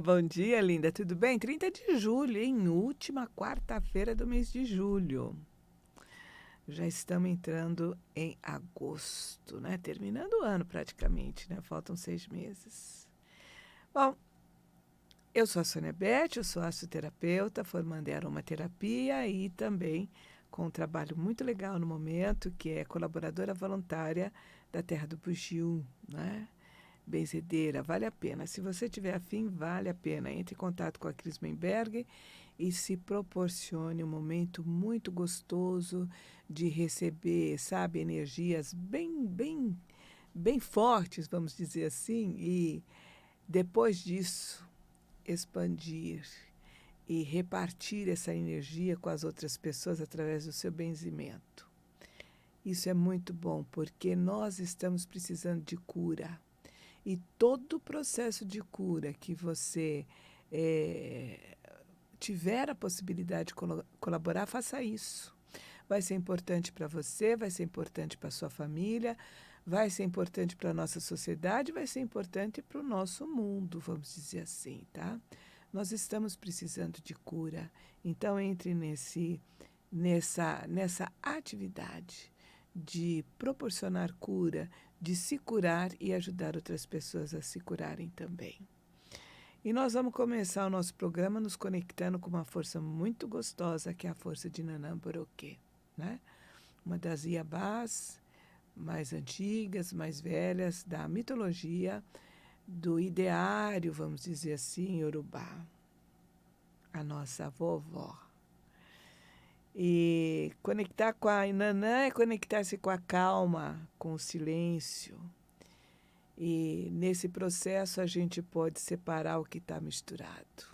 Bom dia, linda. Tudo bem? 30 de julho, hein? Última quarta-feira do mês de julho. Já estamos entrando em agosto, né? Terminando o ano praticamente, né? Faltam 6 meses. Bom, eu sou a Sônia Beth, eu sou assoterapeuta, formando em aromaterapia e também com um trabalho muito legal no momento, que é colaboradora voluntária da Terra do Bugio, né? Benzedeira, vale a pena. Se você tiver afim, vale a pena. Entre em contato com a Cris Menberg e se proporcione um momento muito gostoso de receber, sabe, energias bem fortes, vamos dizer assim, e depois disso expandir e repartir essa energia com as outras pessoas através do seu benzimento. Isso é muito bom, porque nós estamos precisando de cura. E todo o processo de cura que você tiver a possibilidade de colaborar, faça isso. Vai ser importante para você, vai ser importante para a sua família, vai ser importante para a nossa sociedade, vai ser importante para o nosso mundo, vamos dizer assim, tá? Nós estamos precisando de cura. Então, entre nessa atividade de proporcionar cura, de se curar e ajudar outras pessoas a se curarem também. E nós vamos começar o nosso programa nos conectando com uma força muito gostosa, que é a força de Nanã Boroquê, né? Uma das Iabás mais antigas, mais velhas da mitologia, do ideário, vamos dizer assim, Yorubá, a nossa vovó. E conectar com a Nanã é conectar-se com a calma, com o silêncio. E nesse processo a gente pode separar o que está misturado.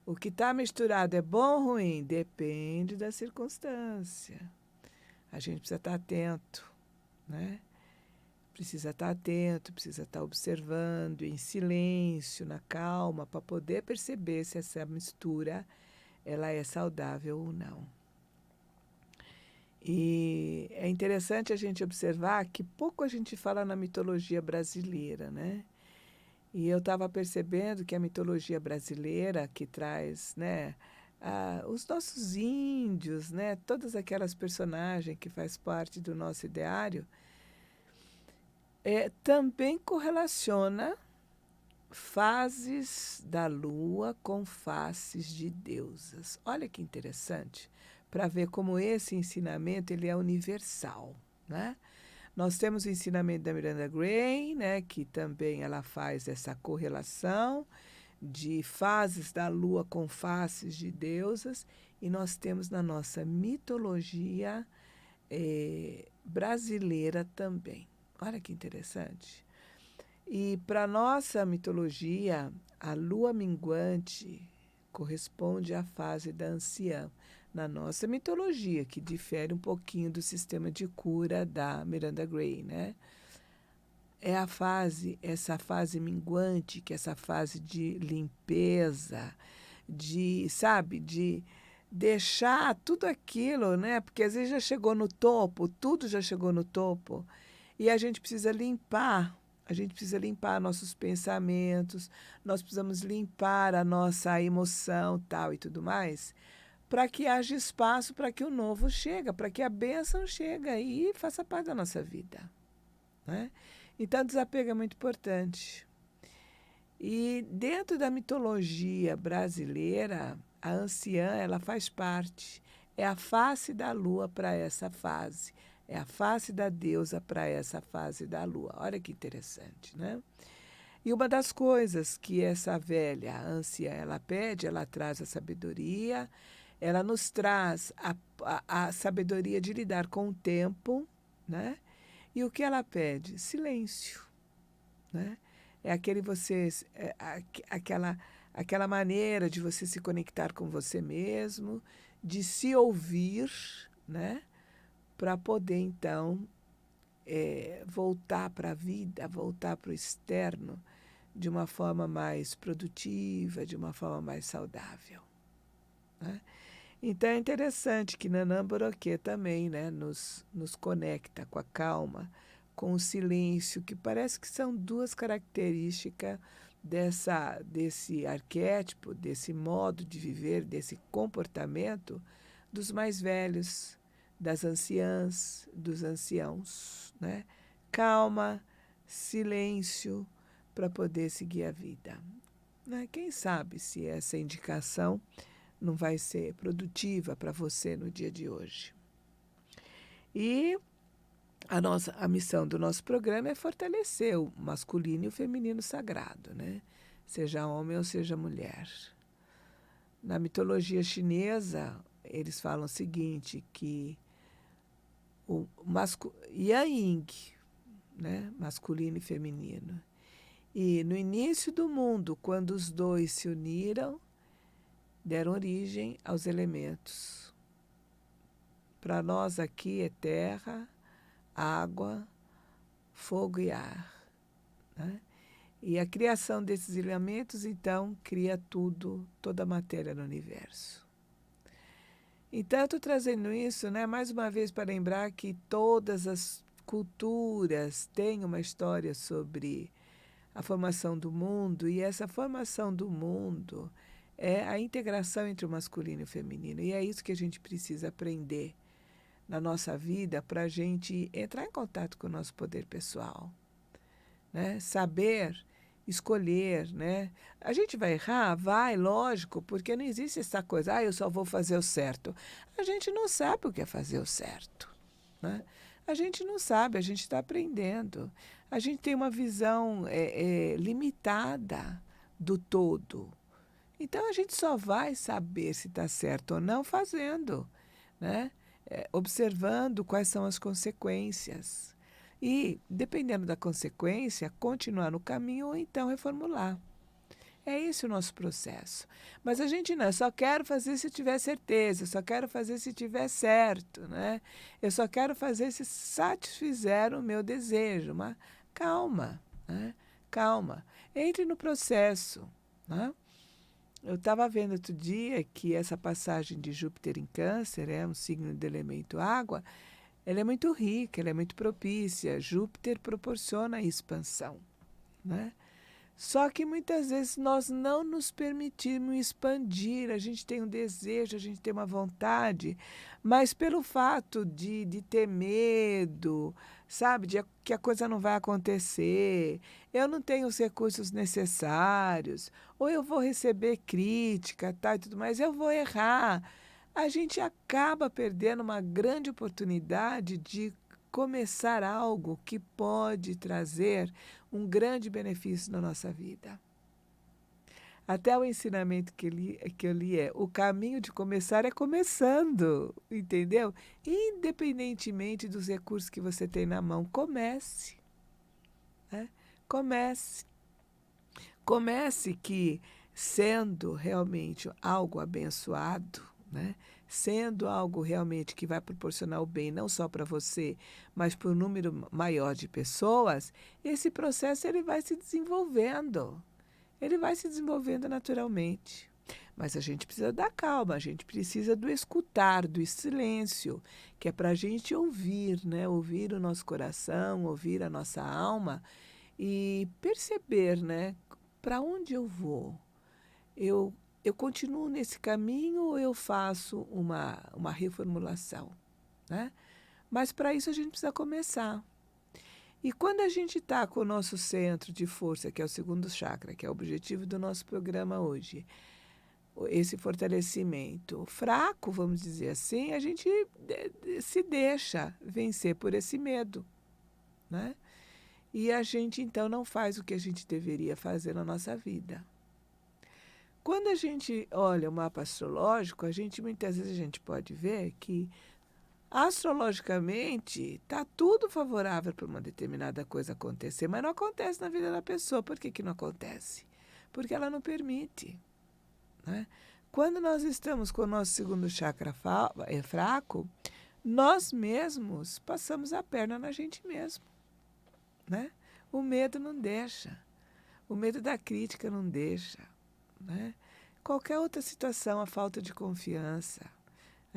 O que está misturado é bom ou ruim? Depende da circunstância. A gente precisa estar atento, né? Precisa estar atento, precisa estar observando, em silêncio, na calma, para poder perceber se essa mistura ela é saudável ou não. E é interessante a gente observar que pouco a gente fala na mitologia brasileira, né? E eu estava percebendo que a mitologia brasileira, que traz, né, os nossos índios, né, todas aquelas personagens que faz parte do nosso ideário, também correlaciona fases da lua com faces de deusas. Olha que interessante, para ver como esse ensinamento ele é universal, né? Nós temos o ensinamento da Miranda Gray, né, que também ela faz essa correlação de fases da lua com faces de deusas, e nós temos na nossa mitologia brasileira também. Olha que interessante. E para a nossa mitologia, a lua minguante corresponde à fase da anciã. Na nossa mitologia, que difere um pouquinho do sistema de cura da Miranda Gray, né? É essa fase minguante, que é essa fase de limpeza, sabe, de deixar tudo aquilo, né? Porque às vezes já chegou no topo, tudo já chegou no topo, e a gente precisa limpar. A gente precisa limpar nossos pensamentos, nós precisamos limpar a nossa emoção, tal e tudo mais, para que haja espaço para que o novo chegue, para que a bênção chegue e faça parte da nossa vida, né? Então, o desapego é muito importante. E dentro da mitologia brasileira, a anciã ela faz parte, é a face da lua para essa fase, é a face da deusa para essa fase da lua. Olha que interessante, né? E uma das coisas que essa velha a anciã ela pede, ela traz a sabedoria, ela nos traz a sabedoria de lidar com o tempo, né? E o que ela pede? Silêncio, né? É aquela maneira de você se conectar com você mesmo, de se ouvir, né? Para poder então voltar para a vida, voltar para o externo de uma forma mais produtiva, de uma forma mais saudável, né? Então é interessante que Nanã Boroquê também, né, nos conecta com a calma, com o silêncio, que parece que são duas características desse arquétipo, desse modo de viver, desse comportamento dos mais velhos, das anciãs, dos anciãos, né? Calma, silêncio, para poder seguir a vida, né? Quem sabe se essa indicação não vai ser produtiva para você no dia de hoje. E a missão do nosso programa é fortalecer o masculino e o feminino sagrado, né? Seja homem ou seja mulher. Na mitologia chinesa, eles falam o seguinte, que o Yang e Yin, né? Masculino e feminino. E no início do mundo, quando os dois se uniram, deram origem aos elementos. Para nós aqui é terra, água, fogo e ar, né? E a criação desses elementos, então, cria tudo, toda a matéria no universo. Então, estou trazendo isso, né, mais uma vez para lembrar que todas as culturas têm uma história sobre a formação do mundo, e essa formação do mundo é a integração entre o masculino e o feminino. E é isso que a gente precisa aprender na nossa vida para a gente entrar em contato com o nosso poder pessoal, né? Saber escolher, né? A gente vai errar? Vai, lógico, porque não existe essa coisa, eu só vou fazer o certo. A gente não sabe o que é fazer o certo, né? A gente não sabe, a gente está aprendendo. A gente tem uma visão limitada do todo. Então, a gente só vai saber se está certo ou não fazendo, né? Observando quais são as consequências. E, dependendo da consequência, continuar no caminho ou então reformular. É esse o nosso processo. Mas a gente não, eu só quero fazer se tiver certeza, eu só quero fazer se tiver certo, né? Eu só quero fazer se satisfizer o meu desejo. Mas calma, né? Calma. Entre no processo, né? Eu estava vendo outro dia que essa passagem de Júpiter em Câncer, um signo do elemento água, ela é muito rica, ela é muito propícia. Júpiter proporciona a expansão, né? Só que muitas vezes nós não nos permitimos expandir, a gente tem um desejo, a gente tem uma vontade, mas pelo fato de ter medo, sabe, que a coisa não vai acontecer, eu não tenho os recursos necessários, ou eu vou receber crítica, tá, e tudo mais, eu vou errar. A gente acaba perdendo uma grande oportunidade de começar algo que pode trazer um grande benefício na nossa vida. Até o ensinamento que eu li o caminho de começar é começando, entendeu? Independentemente dos recursos que você tem na mão, comece, né? Comece. Comece que, sendo realmente algo abençoado, né? Sendo algo realmente que vai proporcionar o bem não só para você, mas para um número maior de pessoas, esse processo ele vai se desenvolvendo. Ele vai se desenvolvendo naturalmente. Mas a gente precisa da calma, a gente precisa do escutar, do silêncio, que é para a gente ouvir, né? Ouvir o nosso coração, ouvir a nossa alma e perceber, né? Para onde eu vou? Eu continuo nesse caminho ou eu faço uma reformulação, né? Mas para isso a gente precisa começar. E quando a gente está com o nosso centro de força, que é o segundo chakra, que é o objetivo do nosso programa hoje, esse fortalecimento fraco, vamos dizer assim, a gente se deixa vencer por esse medo, né? E a gente, então, não faz o que a gente deveria fazer na nossa vida. Quando a gente olha o mapa astrológico, muitas vezes a gente pode ver que astrologicamente está tudo favorável para uma determinada coisa acontecer, mas não acontece na vida da pessoa. Por que não acontece? Porque ela não permite, né? Quando nós estamos com o nosso segundo chakra fraco, nós mesmos passamos a perna na gente mesmo, né? O medo não deixa, o medo da crítica não deixa, né? Qualquer outra situação, a falta de confiança,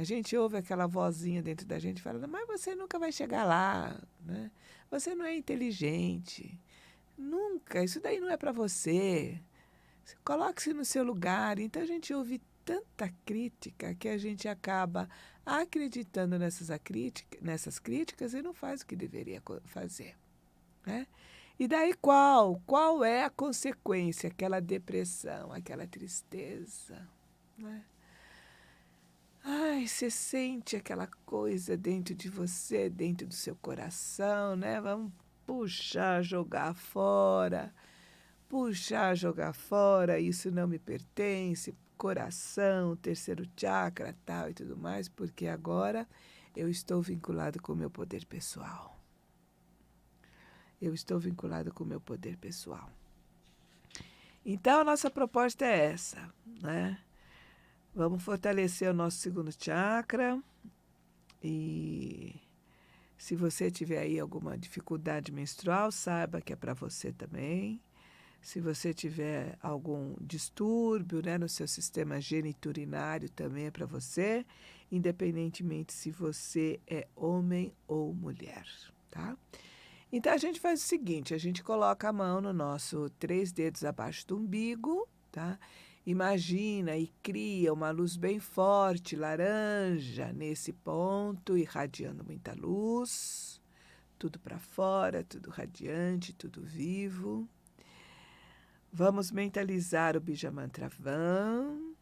A gente ouve aquela vozinha dentro da gente falando, mas você nunca vai chegar lá, né? Você não é inteligente. Nunca, isso daí não é para você. Coloque-se no seu lugar. Então a gente ouve tanta crítica que a gente acaba acreditando nessas críticas e não faz o que deveria fazer, né? E daí qual é a consequência? Aquela depressão, aquela tristeza, né? Ai, você sente aquela coisa dentro de você, dentro do seu coração, né? Vamos puxar, jogar fora. Puxar, jogar fora, isso não me pertence, coração, terceiro chakra, tal e tudo mais, porque agora eu estou vinculado com o meu poder pessoal. Eu estou vinculado com o meu poder pessoal. Então, a nossa proposta é essa, né? Vamos fortalecer o nosso segundo chakra e se você tiver aí alguma dificuldade menstrual, saiba que é para você também. Se você tiver algum distúrbio, né, no seu sistema geniturinário, também é para você, independentemente se você é homem ou mulher, tá? Então, a gente faz o seguinte, a gente coloca a mão no nosso 3 dedos abaixo do umbigo, tá? Imagina e cria uma luz bem forte, laranja, nesse ponto, irradiando muita luz, tudo para fora, tudo radiante, tudo vivo. Vamos mentalizar o Bija Mantra Vam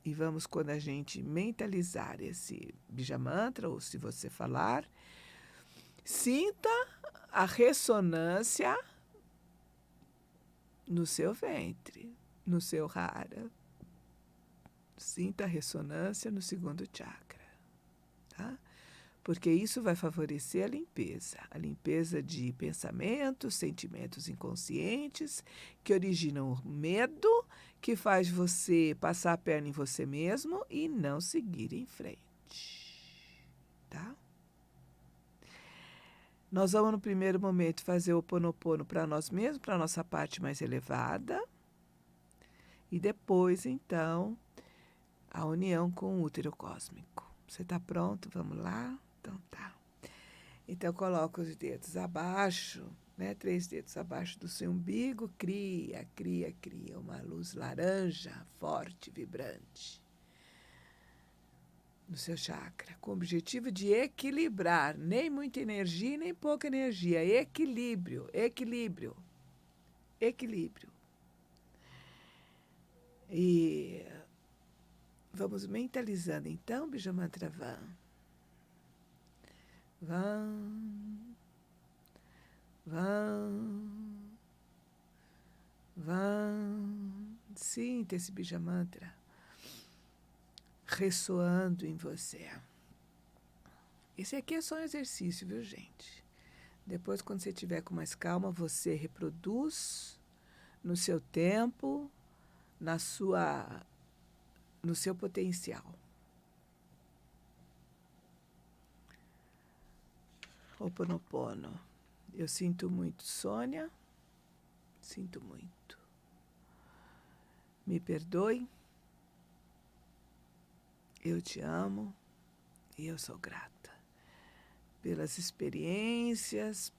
e vamos, quando a gente mentalizar esse Bija Mantra, ou se você falar, sinta a ressonância no seu ventre, no seu hara. Sinta a ressonância no segundo chakra, tá? Porque isso vai favorecer a limpeza de pensamentos, sentimentos inconscientes que originam o medo, que faz você passar a perna em você mesmo e não seguir em frente, tá? Nós vamos, no primeiro momento, fazer o Ho Oponopono para nós mesmos, para a nossa parte mais elevada, e depois, então, a união com o útero cósmico. Você está pronto? Vamos lá? Então tá. Então, coloca os dedos abaixo, né? 3 dedos abaixo do seu umbigo. Cria uma luz laranja, forte, vibrante, no seu chakra, com o objetivo de equilibrar, nem muita energia, nem pouca energia. Equilíbrio. E vamos mentalizando, então, Bija Mantra Vam. Vam, vam, vam. Sinta esse Bija Mantra ressoando em você. Esse aqui é só um exercício, viu, gente? Depois, quando você estiver com mais calma, você reproduz no seu tempo, no seu potencial. Ho Oponopono. Eu sinto muito, Sônia. Sinto muito. Me perdoe. Eu te amo e eu sou grata pelas experiências,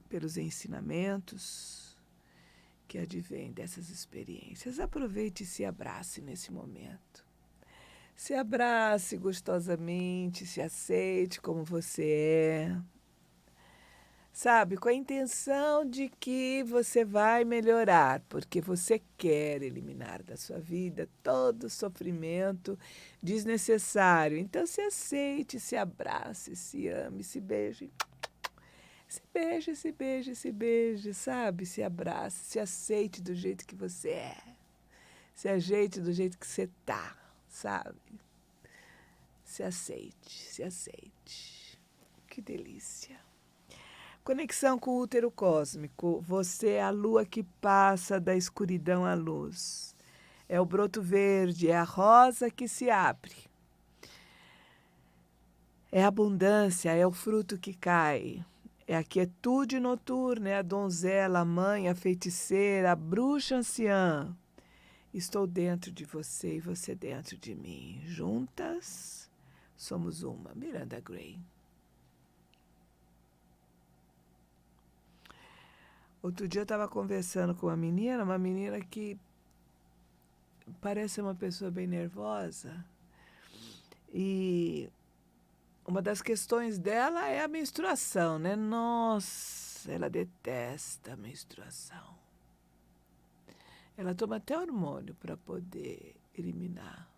pelos ensinamentos que advêm dessas experiências. Aproveite e se abrace nesse momento. Se abrace gostosamente, se aceite como você é. Sabe, com a intenção de que você vai melhorar, porque você quer eliminar da sua vida todo o sofrimento desnecessário. Então, se aceite, se abrace, se ame, se beije. Se beije, sabe? Se abrace, se aceite do jeito que você é. Se ajeite do jeito que você tá, sabe? Se aceite. Que delícia. Conexão com o útero cósmico. Você é a lua que passa da escuridão à luz. É o broto verde, é a rosa que se abre. É a abundância, é o fruto que cai. É a quietude noturna, é a donzela, a mãe, a feiticeira, a bruxa anciã. Estou dentro de você e você dentro de mim. Juntas, somos uma. Miranda Gray. Outro dia eu estava conversando com uma menina que parece uma pessoa bem nervosa. E uma das questões dela é a menstruação, né? Nossa, ela detesta a menstruação. Ela toma até hormônio para poder eliminar,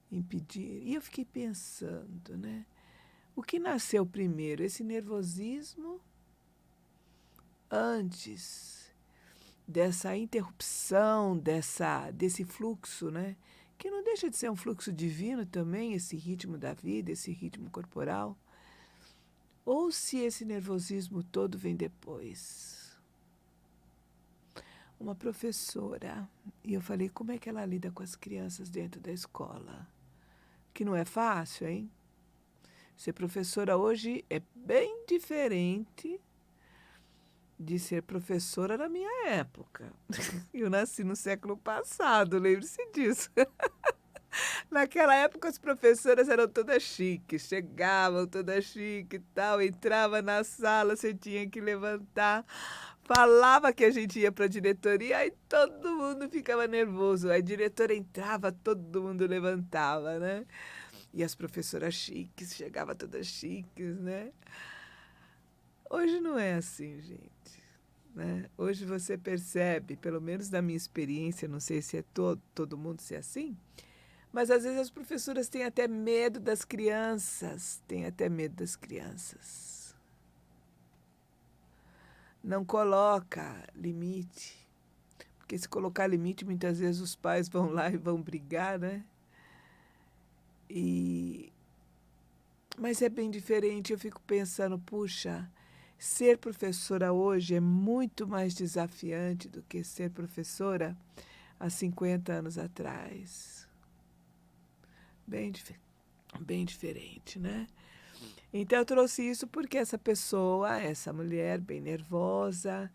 impedir. E eu fiquei pensando, né? O que nasceu primeiro? Esse nervosismo antes dessa interrupção, desse fluxo, né? Que não deixa de ser um fluxo divino também, esse ritmo da vida, esse ritmo corporal. Ou se esse nervosismo todo vem depois. Uma professora, e eu falei, como é que ela lida com as crianças dentro da escola? Que não é fácil, hein? Ser professora hoje é bem diferente de ser professora na minha época. Eu nasci no século passado, lembre-se disso. Naquela época as professoras eram todas chiques, chegavam todas chiques e tal, entrava na sala, você tinha que levantar, falava que a gente ia para a diretoria, aí todo mundo ficava nervoso. A diretora entrava, todo mundo levantava, né? E as professoras chiques, chegavam todas chiques, né? Hoje não é assim, gente. Né? Hoje você percebe, pelo menos na minha experiência, não sei se é todo mundo se é assim, mas às vezes as professoras têm até medo das crianças, têm até medo das crianças. Não coloca limite, porque se colocar limite, muitas vezes os pais vão lá e vão brigar, né? Mas é bem diferente, eu fico pensando, puxa, ser professora hoje é muito mais desafiante do que ser professora há 50 anos atrás. Bem diferente, né? Então eu trouxe isso porque essa pessoa, essa mulher bem nervosa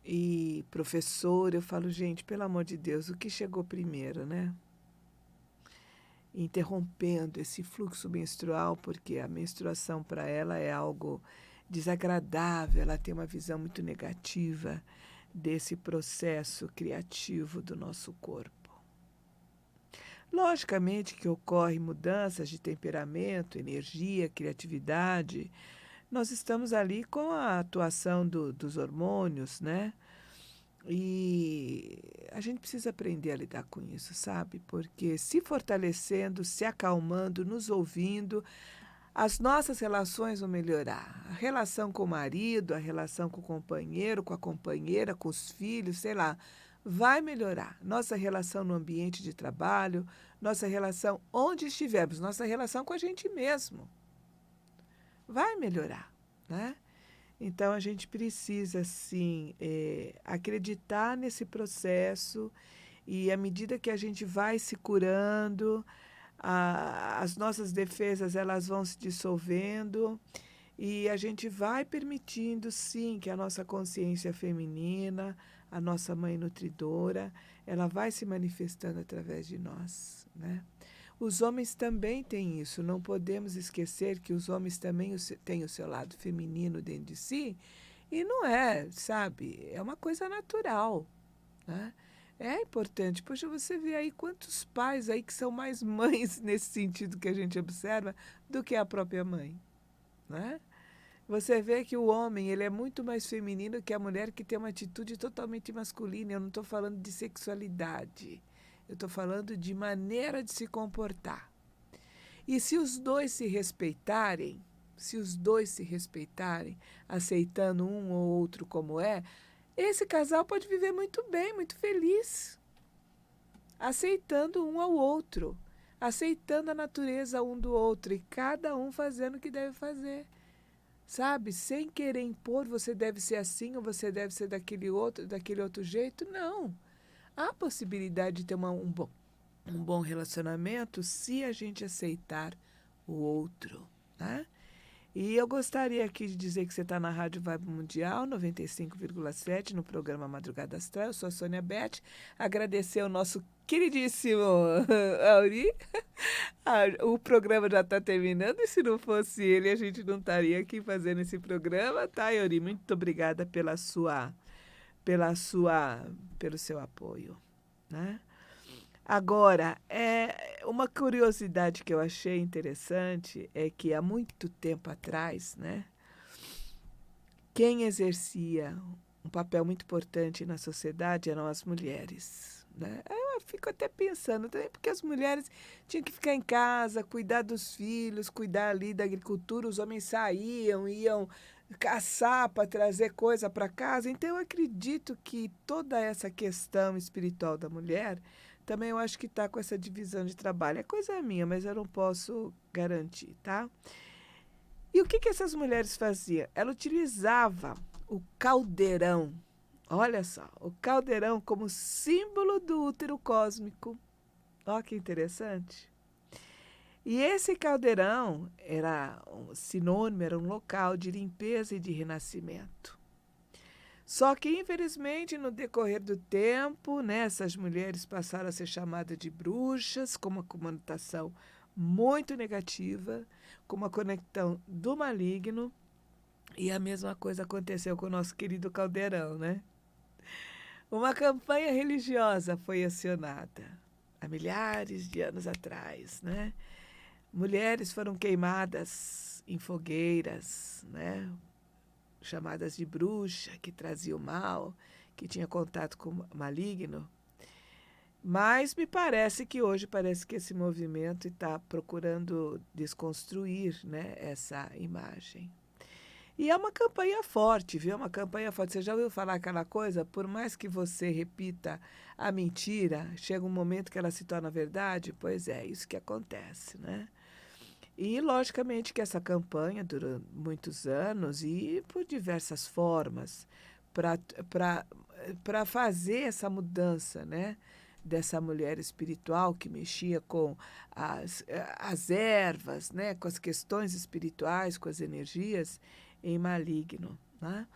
e professora, eu falo, gente, pelo amor de Deus, o que chegou primeiro, né? Interrompendo esse fluxo menstrual, porque a menstruação para ela é algo desagradável, ela tem uma visão muito negativa desse processo criativo do nosso corpo. Logicamente que ocorrem mudanças de temperamento, energia, criatividade. Nós estamos ali com a atuação dos hormônios, né? E a gente precisa aprender a lidar com isso, sabe? Porque se fortalecendo, se acalmando, nos ouvindo, as nossas relações vão melhorar. A relação com o marido, a relação com o companheiro, com a companheira, com os filhos, sei lá, vai melhorar. Nossa relação no ambiente de trabalho, nossa relação onde estivermos, nossa relação com a gente mesmo vai melhorar, né? Então, a gente precisa, sim, acreditar nesse processo e, à medida que a gente vai se curando, as nossas defesas elas vão se dissolvendo e a gente vai permitindo, sim, que a nossa consciência feminina, a nossa mãe nutridora, ela vai se manifestando através de nós, né? Os homens também têm isso. Não podemos esquecer que os homens também têm o seu lado feminino dentro de si. E não é, sabe? É uma coisa natural, né? É importante. Poxa, você vê aí quantos pais aí que são mais mães nesse sentido que a gente observa do que a própria mãe, né? Você vê que o homem ele é muito mais feminino que a mulher que tem uma atitude totalmente masculina. Eu não estou falando de sexualidade. Eu estou falando de maneira de se comportar. E se os dois se respeitarem, aceitando um ou outro como é, esse casal pode viver muito bem, muito feliz, aceitando um ao outro, aceitando a natureza um do outro e cada um fazendo o que deve fazer. Sabe? Sem querer impor, você deve ser assim ou você deve ser daquele outro jeito. Não. Há possibilidade de ter um bom relacionamento se a gente aceitar o outro, né? E eu gostaria aqui de dizer que você está na Rádio Vibe Mundial, 95,7, no programa Madrugada Astral. Eu sou a Sônia Beth. Agradecer ao nosso queridíssimo Auri. O programa já está terminando e se não fosse ele, a gente não estaria aqui fazendo esse programa, tá, Auri? Muito obrigada pelo seu apoio, né? Agora, uma curiosidade que eu achei interessante é que há muito tempo atrás, né, quem exercia um papel muito importante na sociedade eram as mulheres, né? Eu fico até pensando também, porque as mulheres tinham que ficar em casa, cuidar dos filhos, cuidar ali da agricultura, os homens saíam, iam caçar para trazer coisa para casa. Então, eu acredito que toda essa questão espiritual da mulher também eu acho que está com essa divisão de trabalho. É coisa minha, mas eu não posso garantir, tá? E o que essas mulheres faziam? Ela utilizava o caldeirão, olha só, o caldeirão como símbolo do útero cósmico. Olha que interessante. E esse caldeirão era um sinônimo, era um local de limpeza e de renascimento. Só que, infelizmente, no decorrer do tempo, né, essas mulheres passaram a ser chamadas de bruxas, com uma conotação muito negativa, com uma conexão do maligno, e a mesma coisa aconteceu com o nosso querido caldeirão, né? Uma campanha religiosa foi acionada há milhares de anos atrás, né? Mulheres foram queimadas em fogueiras, né? Chamadas de bruxa, que trazia o mal, que tinha contato com o maligno. Mas me parece que hoje que esse movimento está procurando desconstruir, né, essa imagem. E é uma campanha forte, viu? Uma campanha forte. Você já ouviu falar aquela coisa? Por mais que você repita a mentira, chega um momento que ela se torna verdade? Pois é, isso que acontece, né? E, logicamente, que essa campanha durou muitos anos e por diversas formas para fazer essa mudança, né? Dessa mulher espiritual que mexia com as ervas, né? Com as questões espirituais, com as energias em maligno, né?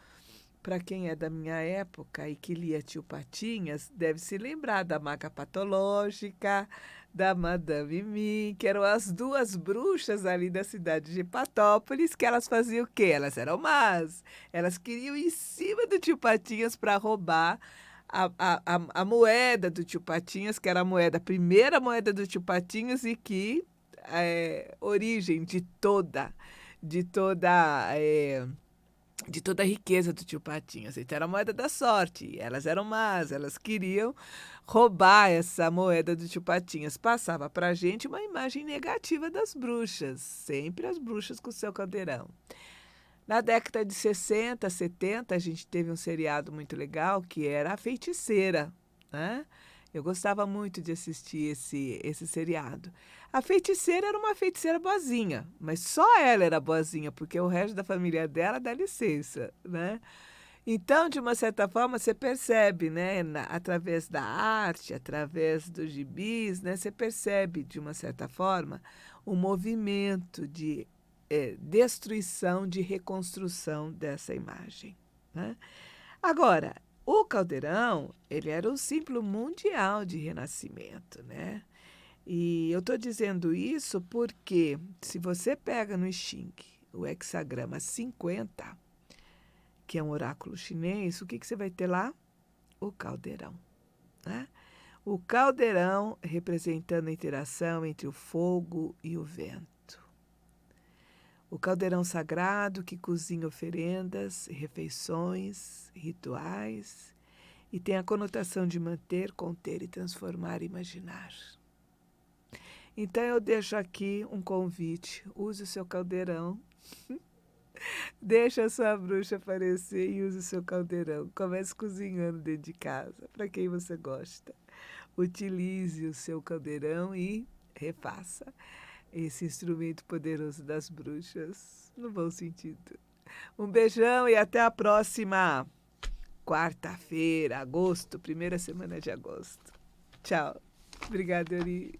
Para quem é da minha época e que lia Tio Patinhas, deve se lembrar da maga patológica, da Madame Mim, que eram as duas bruxas ali da cidade de Patópolis, que elas faziam o quê? Elas eram más. Elas queriam ir em cima do Tio Patinhas para roubar a moeda do Tio Patinhas, que era a primeira moeda do Tio Patinhas e que é origem de toda de toda a riqueza do Tio Patinhas. Então era a moeda da sorte. Elas eram más, elas queriam roubar essa moeda do Tio Patinhas. Passava para a gente uma imagem negativa das bruxas. Sempre as bruxas com o seu caldeirão. Na década de 60, 70, a gente teve um seriado muito legal que era A Feiticeira, né? Eu gostava muito de assistir esse seriado. A feiticeira era uma feiticeira boazinha, mas só ela era boazinha, porque o resto da família dela dá licença, né? Então, de uma certa forma, você percebe, né, através da arte, através dos gibis, né, você percebe, de uma certa forma, um movimento de destruição, de reconstrução dessa imagem, né? Agora, o caldeirão, ele era um símbolo mundial de renascimento, né? E eu estou dizendo isso porque, se você pega no I Ching o hexagrama 50, que é um oráculo chinês, o que você vai ter lá? O caldeirão, né? O caldeirão representando a interação entre o fogo e o vento. O caldeirão sagrado que cozinha oferendas, refeições, rituais, e tem a conotação de manter, conter e transformar e imaginar. Então eu deixo aqui um convite, use o seu caldeirão, deixa a sua bruxa aparecer e use o seu caldeirão. Comece cozinhando dentro de casa, para quem você gosta. Utilize o seu caldeirão e refaça esse instrumento poderoso das bruxas, no bom sentido. Um beijão e até a próxima quarta-feira, agosto, primeira semana de agosto. Tchau. Obrigada, Eri.